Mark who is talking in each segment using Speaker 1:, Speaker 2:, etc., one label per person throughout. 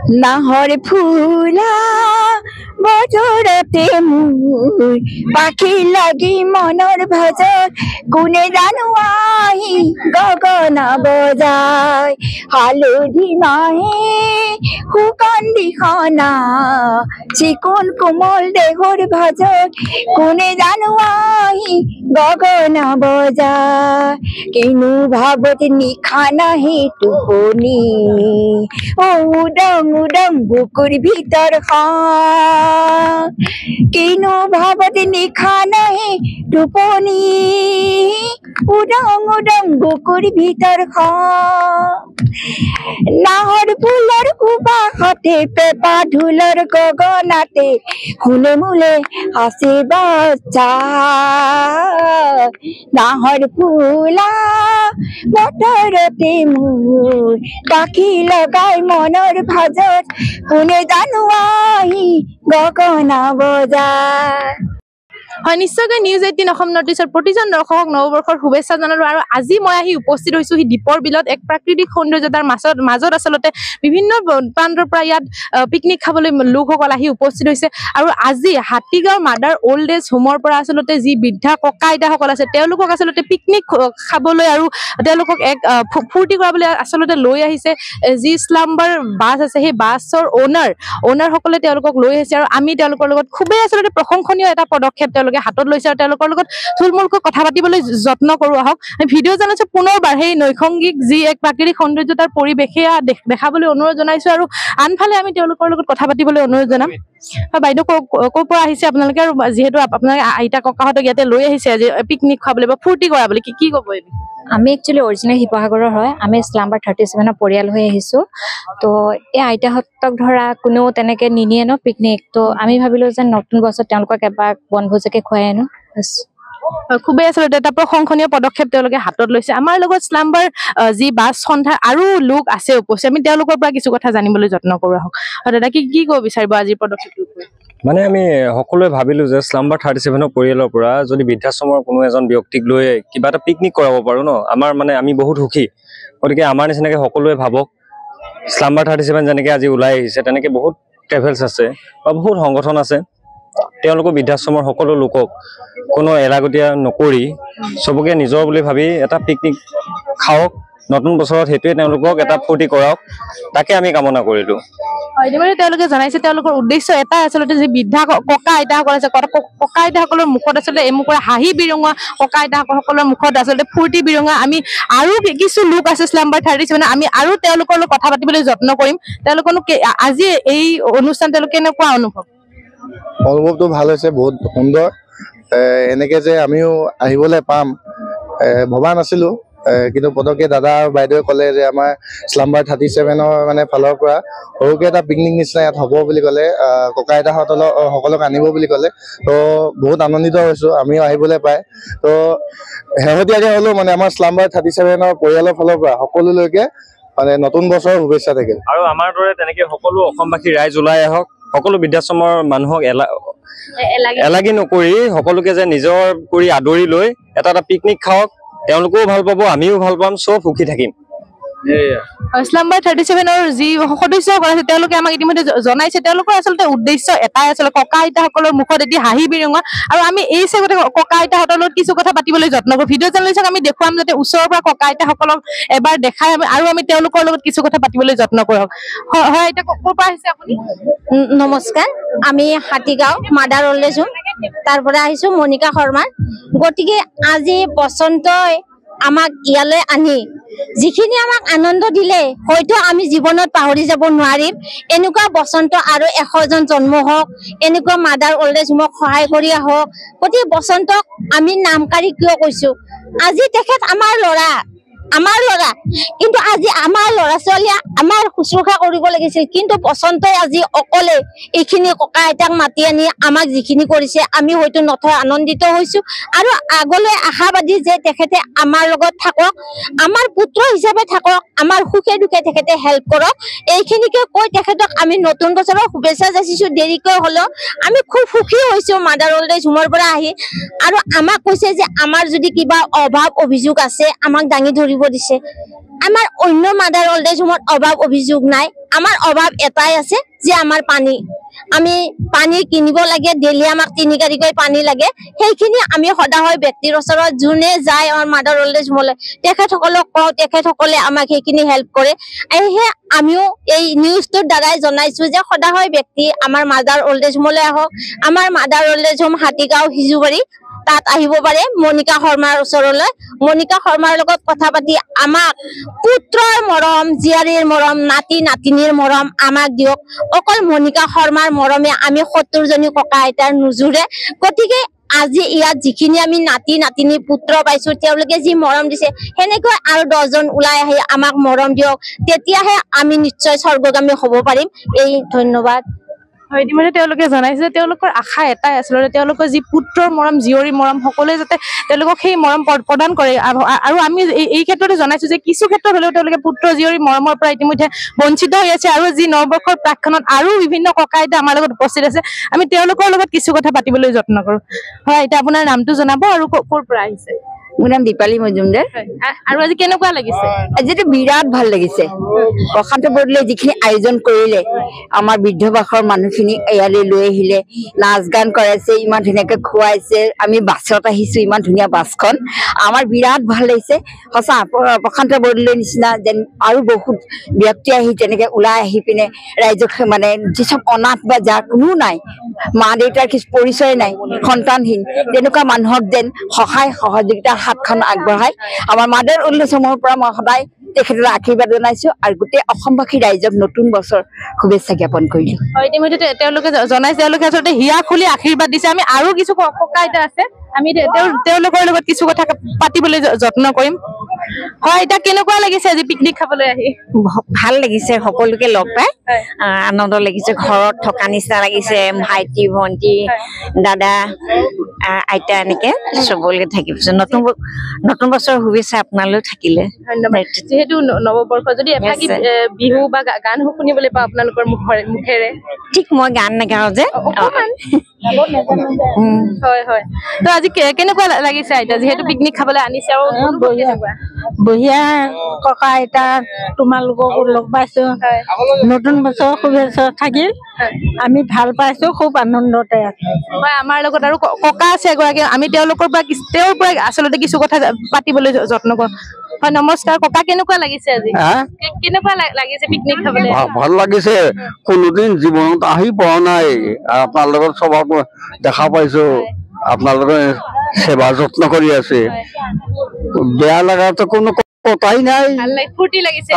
Speaker 1: নাহৰ ফুলা বতৰতে মোৰ পাখি লাগি মনৰ ভাজত কোনে জানো আহি গগনা বজায় হালধি মাহে শুকান দিখনা চিকুণ কোমল দেহৰ ভাজত কোনে জানো আহি গগনা বজায় কিনো ভাৱত নিশা নাহি টোপনি উদং উদং বুকুৰ ভিতৰখন কিনো ভাৱত নিশা নাহি টোপনি উদং উদং বুকুৰ ভিতৰখন নাহৰ ফুলৰ সুবাসতে পেপা ঢোলৰ গগনাতে শুনে মোলে আছে বাচ্চা নাহৰ ফুলা বতৰতে মোৰ পাখি লগাই মনৰ ভাজত কোনে জানো আহি গগনা বজায়
Speaker 2: হয় নিশ্চয়কৈ নিউজ 18 অসম নৰ্থ ইষ্টৰ প্ৰতিজন দৰ্শকক নৱবৰ্ষৰ শুভেচ্ছা জনালো আৰু আজি মই আহি উপস্থিত হৈছো হি দীপৰ বিলত এক প্ৰাকৃতিক সৌন্দৰ্যতাৰ মাজত আচলতে বিভিন্ন প্ৰান্তৰ পৰা ইয়াত পিকনিক খাবলৈ লোকসকল আহি উপস্থিত হৈছে আৰু আজি হাতীগাঁও মাদাৰ অল্ড এজ হোমৰ পৰা আচলতে যি বৃদ্ধা ককা আইতাসকল আছে তেওঁলোকক আচলতে পিকনিক খাবলৈ আৰু তেওঁলোকক এক ফূৰ্তি কৰাবলৈ আচলতে লৈ আহিছে যি স্লাম্বাৰ বাছ আছে সেই বাছৰ অনাৰ সকলে তেওঁলোকক লৈ আহিছে আৰু আমি তেওঁলোকৰ লগত খুবেই আচলতে প্ৰশংসনীয় এটা পদক্ষেপ তেওঁলোকে হাতত লৈছে আৰু তেওঁলোকৰ লগত থুলমূলকৈ কথা পাতিবলৈ যত্ন কৰো আহক ভিডিঅ' জানাইছো পুনৰবাৰ সেই নৈসংগিক যি এক প্ৰাকৃতিক সৌন্দৰ্যতাৰ পৰিৱেশে দেখাবলৈ অনুৰোধ জনাইছো আৰু আনফালে আমি তেওঁলোকৰ লগত কথা পাতিবলৈ অনুৰোধ জনাম বাইদেউ ক'ৰ পৰা আহিছে আপোনালোকে আৰু যিহেতু আপোনালোকে আইতা ককাহঁতক ইয়াতে লৈ আহিছে আজি পিকনিক খাবলৈ বা ফূৰ্তি কৰাবলৈ কি ক'ব
Speaker 3: আমি একচুৱেলি অৰিজিনেল শিৱসাগৰৰ হয় আমি স্লাম্বাৰ 37ৰ পৰিয়াল হৈ আহিছো তো এই আইতাহঁতক ধৰা কোনেও তেনেকে নিনিয়ে ন পিকনিক তো আমি ভাবিলো যে নতুন বছৰত তেওঁলোকক এবাৰ বনভোজকে খুৱাই আনো
Speaker 2: খুবেই আচলতে এটা প্ৰশংসনীয় পদক্ষেপ তেওঁলোকে হাতত লৈছে আমাৰ লগত স্লাম্বাৰ যি বাছ সন্থা আৰু লোক আছে উপস্থিত আমি তেওঁলোকৰ পৰা কিছু কথা জানিবলৈ যত্ন কৰো আহক দাদা কি ক'ব বিচাৰিব আজিৰ পদক্ষেপটো
Speaker 4: মানে আমি সকলোৱে ভাবিলো যে স্লাম্বাৰ 37ৰ পৰিয়ালৰ পৰা যদি বৃদ্ধাশ্ৰমৰ কোনো এজন ব্যক্তিক লৈ কিবা এটা পিকনিক কৰাব পাৰো ন আমাৰ মানে আমি বহুত সুখী গতিকে আমাৰ নিচিনাকে সকলোৱে ভাবক স্লাম্বাৰ 37 যেনেকে আজি ওলাই আহিছে তেনেকে বহুত ট্ৰেভেলছ আছে বা বহুত সংগঠন আছে তেওঁলোকৰ বৃদ্ধাশ্ৰমৰ সকলো লোকক কোনো এলাগতীয়া নকৰি সবকে নিজৰ বুলি ভাবি এটা পিকনিক খাওক নতুন বছৰত হেতুৱে তেওঁলোকক এটা ফূৰ্তি কৰাওক তাকে আমি কামনা কৰিলো
Speaker 2: ইতিমধ্যে তেওঁলোকে জনাইছে তেওঁলোকৰ উদ্দেশ্য এটা আচলতে যে বৃদ্ধা ককা আইতাসকল আছে ককা আইতাসকলৰ মুখত আচলতে এমুকৰ হাঁহি বিৰঙা ককা আইতাসকলৰ মুখত আচলতে ফূৰ্তি বিৰঙা আমি আৰু কিছু লোক আছে স্লাম্বাৰ 37 আমি আৰু তেওঁলোকৰ লগত কথা পাতিবলৈ যত্ন কৰিম তেওঁলোকনো আজি এই অনুষ্ঠান তেওঁলোকে কেনেকুৱা
Speaker 5: অনুভৱটো ভাল হৈছে বহুত সুন্দৰ এনেকে যে আমিও আহিবলৈ পাম ভবা নাছিলো কিন্তু পদকে দাদা আৰু বাইদেৱে ক'লে যে আমাৰ স্লাম্বাৰ 37ৰ মানে ফালৰ পৰা সৰুকে এটা পিকনিক নিচিনা ইয়াত হ'ব বুলি ক'লে ককা আইতাসকলক আনিব বুলি ক'লে তো বহুত আনন্দিত হৈছো আমিও আহিবলৈ পাই তো শেহতীয়াকৈ হ'লেও মানে আমাৰ স্লাম্বাৰ 37ৰ পৰিয়ালৰ ফালৰ পৰা সকলোলৈকে মানে নতুন বছৰৰ শুভেচ্ছা থাকিল
Speaker 4: আৰু আমাৰ দৰে তেনেকে সকলো অসমবাসী ৰাইজ ওলাই আহক সকলো বৃদ্ধাশ্ৰমৰ মানুহক এলাগি নকৰি সকলোকে যে নিজৰ কৰি আদৰি লৈ এটা পিকনিক খাওক তেওঁলোকেও ভাল পাব আমিও ভাল পাম সব সুখী থাকিম
Speaker 2: স্লাম্বাৰ 37ৰ যি সদস্যসকল আছে তেওঁলোকে আমাক ইতিমধ্যে জনাইছে তেওঁলোকৰ আচলতে উদ্দেশ্য এটাই আচলতে ককা আইতাসকলৰ মুখত এটি হাঁহি বিৰঙা আৰু আমি এই চেগতে ককা আইতাহঁতৰ লগত কিছু কথা পাতিবলৈ যত্ন কৰোঁ ভিডিঅ' জাৰ্নেলিষ্টক আমি দেখুৱাম যাতে ওচৰৰ পৰা ককা আইতাসকলক এবাৰ দেখাই আৰু আমি তেওঁলোকৰ লগত কিছু কথা পাতিবলৈ যত্ন কৰোঁ হয় আইতা ক'ৰ পৰা আহিছে আপুনি
Speaker 3: নমস্কাৰ আমি Hatigaon mother old age home তাৰ পৰা আহিছো মনিকা শৰ্মা গতিকে আজি বসন্তই আমাক ইয়ালৈ আনি যিখিনি আমাক আনন্দ দিলে হয়তো আমি জীৱনত পাহৰি যাব নোৱাৰিম এনেকুৱা বসন্ত আৰু 100 জন জন্ম হওক এনেকুৱা মাদাৰ অল্ড এজ হোমক সহায় কৰি আহক গতিকে বসন্তক আমি নামকাৰী কিয় কৈছো আজি তেখেত আমাৰ ল'ৰা কিন্তু আজি আমাৰ ল'ৰা ছোৱালীয়ে আমাৰ শুশ্ৰূষা কৰিব লাগিছিল কিন্তু বসন্তই আজি অকলে এইখিনি ককা আইতাক মাতি আনি আমাক যিখিনি কৰিছে আমি হয়তো নথৈ আনন্দিত হৈছো আৰু আগলৈ আশাবাদী যে তেখেতে আমাৰ লগত থাকক আমাৰ পুত্ৰ হিচাপে থাকক আমাৰ সুখে দুখে তেখেতে হেল্প কৰক এইখিনিকে কৈ তেখেতক আমি নতুন বছৰৰ শুভেচ্ছা যাচিছো দেৰিকৈ হলেও আমি খুব সুখী হৈছো মাদাৰ অল্ড এজ হোমৰ পৰা আহি আৰু আমাক কৈছে যে আমাৰ যদি কিবা অভাৱ অভিযোগ আছে আমাক দাঙি ধৰিব দিছে আমাৰ অন্য মাদাৰ ওল্ড এজ হোমত অভাৱ অভিযোগ নাই আমাৰ অভাৱ এটাই আছে যে আমাৰ পানী আমি পানী কিনিব লাগে ডেইলি আমাক 3 গাড়ীকৈ পানী লাগে সেইখিনি আমি সদায় ব্যক্তিৰ ওচৰত যোনে যায় আমাৰ মাদাৰ ওল্ড এজ হোমলৈ তেখেতসকলক কওঁ তেখেতসকলে আমাক সেইখিনি হেল্প কৰে এহে আমিও এই নিউজটোৰ দ্বাৰাই জনাইছো যে সদায় ব্যক্তি আমাৰ মাদাৰ ওল্ড এজ হোমলৈ আহক আমাৰ mother old age home Hatigaon Hijubari তাত আহিব পাৰে মনিকা শৰ্মাৰ ওচৰলৈ মনিকা শৰ্মাৰ লগত কথা পাতি আমাক পুত্ৰৰ মৰম জীয়াৰীৰ মৰম নাতি নাতিনীৰ মৰম আমাক দিয়ক অকল মনিকা শৰ্মাৰ মৰমে আমি 70 জনী ককা আইতাৰ নুজুৰে গতিকে আজি ইয়াত যিখিনি আমি নাতি নাতিনী পুত্ৰ পাইছো তেওঁলোকে যি মৰম দিছে হেনেকৈ আৰু 10 জন ওলাই আহি আমাক মৰম দিয়ক তেতিয়াহে আমি নিশ্চয় স্বৰ্গগামী হ'ব পাৰিম এই ধন্যবাদ
Speaker 2: হয় ইতিমধ্যে তেওঁলোকে জনাইছে যে তেওঁলোকৰ আশা এটাই আচলতে তেওঁলোকৰ যি পুত্ৰৰ মৰম জীয়ৰীৰ মৰম সকলোৱে যাতে তেওঁলোকক সেই মৰম প্ৰদান কৰে আৰু আমি এই ক্ষেত্ৰতে জনাইছো যে কিছু ক্ষেত্ৰত হলেও তেওঁলোকে পুত্ৰ জীয়ৰীৰ মৰমৰ পৰা ইতিমধ্যে বঞ্চিত হৈ আছে আৰু যি নৱবৰ্ষৰ প্ৰাক্ষণত আৰু বিভিন্ন ককা আইতা আমাৰ লগত উপস্থিত আছে আমি তেওঁলোকৰ লগত কিছু কথা পাতিবলৈ যত্ন কৰো হয় এতিয়া আপোনাৰ নামটো জনাব আৰু ক'ৰ পৰা আহিছে
Speaker 1: মোৰ নাম দীপালী মজুমদাৰ
Speaker 2: আৰু আজি কেনেকুৱা লাগিছে
Speaker 1: আজিতো বিৰাট ভাল লাগিছে প্ৰশান্ত বৰদলৈয়ে যিখিনি আয়োজন কৰিলে আমাৰ বৃদ্ধবাসৰ মানুহখিনি ইয়ালৈ লৈ আহিলে নাচ গান কৰাইছে ইমান ধুনীয়াকৈ খুৱাইছে আমি বাছত আহিছো ইমান ধুনীয়া বাছখন আমাৰ বিৰাট ভাল লাগিছে সঁচা প্ৰশান্ত বৰদলৈৰ নিচিনা যেন আৰু বহুত ব্যক্তি আহি তেনেকৈ ওলাই আহি পিনে ৰাইজক মানে যিসব অনাথ বা যাৰ কোনো নাই মা দেউতাৰ কিছু পৰিচয় নাই সন্তানহীন তেনেকুৱা মানুহক যেন সহায় সহযোগিতাৰ হাতখন আগবঢ়াই আমাৰ মাদাৰ ওল্ড এজ হোমৰ পৰা মই সদায় তেখেতৰ আশীৰ্বাদ জনাইছো আৰু গোটেই অসমবাসী ৰাইজক নতুন বছৰ শুভেচ্ছা জ্ঞাপন কৰিলো
Speaker 2: হয় ইতিমধ্যে তেওঁলোকে জনাইছে তেওঁলোকে আচলতে হিয়া খুলি আশীৰ্বাদ দিছে আমি আৰু কিছু ককা আইতা আছে আমি তেওঁলোকৰ লগত কিছু কথা পাতিবলৈ যত্ন কৰিম হয় এতিয়া কেনেকুৱা লাগিছে আজি পিকনিক খাবলৈ আহি
Speaker 3: ভাল লাগিছে সকলোকে লগ পাই আনন্দ লাগিছে ঘৰত থকা নিচিনা লাগিছে ভাইটি ভন্টি দাদা আইতা এনেকে চবলৈকে থাকিব নতুন বছৰ শুভেচ্ছা আপোনালৈ থাকিলে
Speaker 2: ধন্যবাদ যেহেতু নৱবৰ্ষ যদি এফাকি বিহু বা গান শুনিবলৈ পাওঁ আপোনালোকৰ মুখেৰে
Speaker 3: ঠিক মই গান নাগাওঁ যে
Speaker 2: হয় হয় তো আজি কেনেকুৱা লাগিছে আইতা যেহেতু পিকনিক খাবলৈ আনিছে আৰু
Speaker 3: বঢ়িয়া ককা আইতা তোমালোকক লগ পাইছো নতুন বছৰ শুভেচ্ছা থাকিল আমি ভাল পাইছো খুব আনন্দতে আছো
Speaker 2: হয় আমাৰ লগত আৰু ককা আছে এগৰাকী আমি তেওঁৰ পৰা আচলতে কিছু কথা পাতিবলৈ যত্ন কৰো হয় নমস্কাৰ ককা কেনেকুৱা লাগিছে আজি কেনেকুৱা লাগিছে পিকনিক খাবলৈ
Speaker 6: ভাল লাগিছে কোনোদিন জীৱনত আহি পোৱা নাই আপোনালোকৰ স্বভাৱ দেখা পাইছো আপোনালোকে সেৱা যত্ন কৰি আছে বেয়া লগাটো কোনো কথাই নাই
Speaker 2: ফূৰ্তি লাগিছে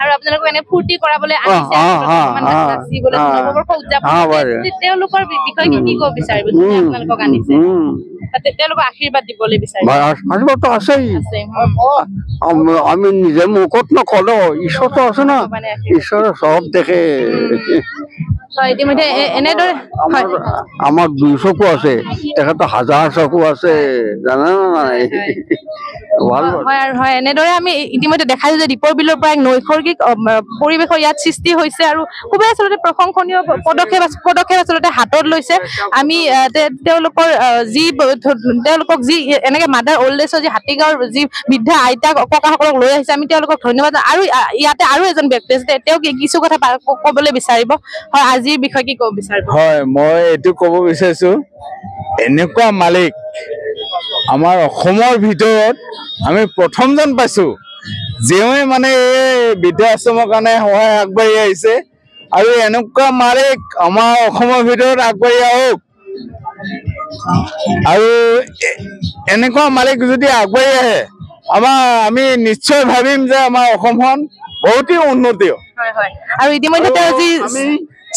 Speaker 2: আৰু আপোনালোকক এনে ফূৰ্তি কৰাবলৈ আনিছে নৱবৰ্ষ উদযাপন তেওঁলোকৰ বিষয়ে কি ক'ব বিচাৰিব আপোনালোকক আনিছে তেওঁলোকক আশীৰ্বাদ দিবলৈ বিচাৰিব
Speaker 6: আশীৰ্বাদটো আছেই আমি নিজে মুখত নকলেও ঈশ্বৰটো আছে না ঈশ্বৰে চব দেখে
Speaker 2: হয় ইতিমধ্যে এনেদৰে
Speaker 6: আমাৰ 2 চকু আছে তেখেতৰ 1000 চকু আছে জানা নাই
Speaker 2: হয় এনেদৰে আমি ইতিমধ্যে দেখাইছো যে দীপৰ বিলৰ পৰা এক নৈসৰ্গিক পৰিৱেশৰ ইয়াত সৃষ্টি হৈছে আৰু খুবেই আচলতে প্ৰশংসনীয় পদক্ষেপ আচলতে হাতত লৈছে আমি তেওঁলোকক যি এনেকে মাদাৰ ওল্ড এজৰ যি হাতীগাঁৱৰ যি বৃদ্ধা আইতা ককাসকলক লৈ আহিছে আমি তেওঁলোকক ধন্যবাদ আৰু ইয়াতে আৰু এজন ব্যক্তি আছে তেওঁ কিছু কথা ক'বলৈ বিচাৰিব হয় আজিৰ বিষয়ে কি ক'ব বিচাৰিব
Speaker 7: হয় মই এইটো ক'ব বিচাৰিছো এনেকুৱা মালিক আমাৰ অসমৰ ভিতৰত আমি প্ৰথমজন পাইছো যিয়ে মানে এই বৃদ্ধাশ্ৰমৰ কাৰণে সহায় আগবাঢ়ি আহিছে আৰু এনেকুৱা মালিক আমাৰ অসমৰ ভিতৰত আগবাঢ়ি আহক আৰু এনেকুৱা মালিক যদি আগবাঢ়ি আহে আমি নিশ্চয় ভাবিম যে আমাৰ অসমখন বহুতেই উন্নতি
Speaker 2: হয় আৰু ইতিমধ্যে তেওঁ যি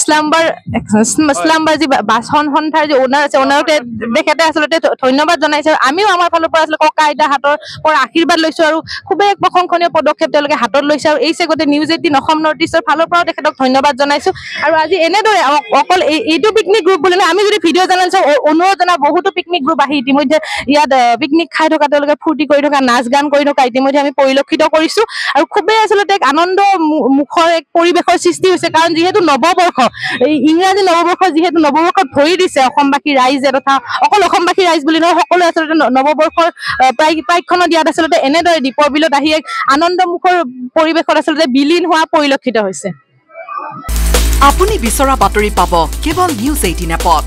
Speaker 2: স্লাম্বাৰ যি বাছন সন্থাৰ যি ওনাৰ আছে ওনাৰক তেখেতে আচলতে ধন্যবাদ জনাইছে আমিও আমাৰ ফালৰ পৰা আচলতে ককা আইতা হাতৰ পৰা আশীৰ্বাদ লৈছো আৰু খুবেই এক প্ৰশংসনীয় পদক্ষেপ তেওঁলোকে হাতত লৈছে আৰু এই চেগতে নিউজ 18 অসম নৰ্থ ইষ্টৰ ফালৰ পৰাও তেখেতক ধন্যবাদ জনাইছো আৰু আজি এনেদৰে অকল এইটো পিকনিক গ্ৰুপ বুলি আমি যদি ভিডিঅ' চেনেল চাওঁ অনুৰোধ জনা বহুতো পিকনিক গ্ৰুপ আহি ইতিমধ্যে ইয়াত পিকনিক খাই থকা তেওঁলোকে ফূৰ্তি কৰি থকা নাচ গান কৰি থকা ইতিমধ্যে আমি পৰিলক্ষিত কৰিছো আৰু খুবেই আচলতে এক আনন্দ মুখৰ এক পৰিৱেশৰ সৃষ্টি হৈছে কাৰণ যিহেতু নৱবৰ্ষ এই ইংৰাজী নৱবৰ্ষ যিহেতু নৱবৰ্ষত ভৰি দিছে অসমবাসী ৰাইজে তথা অকল অসমবাসী ৰাইজ বুলি নহয় সকলোৱে আচলতে নৱবৰ্ষৰ প্ৰাক্ষণত ইয়াত আচলতে এনেদৰে দীপৰ বিলত আহি এক আনন্দমুখৰ পৰিৱেশত আচলতে বিলীন হোৱা পৰিলক্ষিত হৈছে।
Speaker 8: আপুনি বিচৰা বাতৰি পাব কেৱল নিউজ 18 এপত।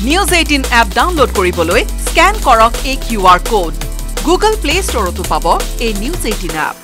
Speaker 8: নিউজ 18 এপ ডাউনলোড কৰিবলৈ স্কেন কৰক এই QR কোড। গুগল প্লে ষ্টৰতো পাব এই নিউজ 18 এপ।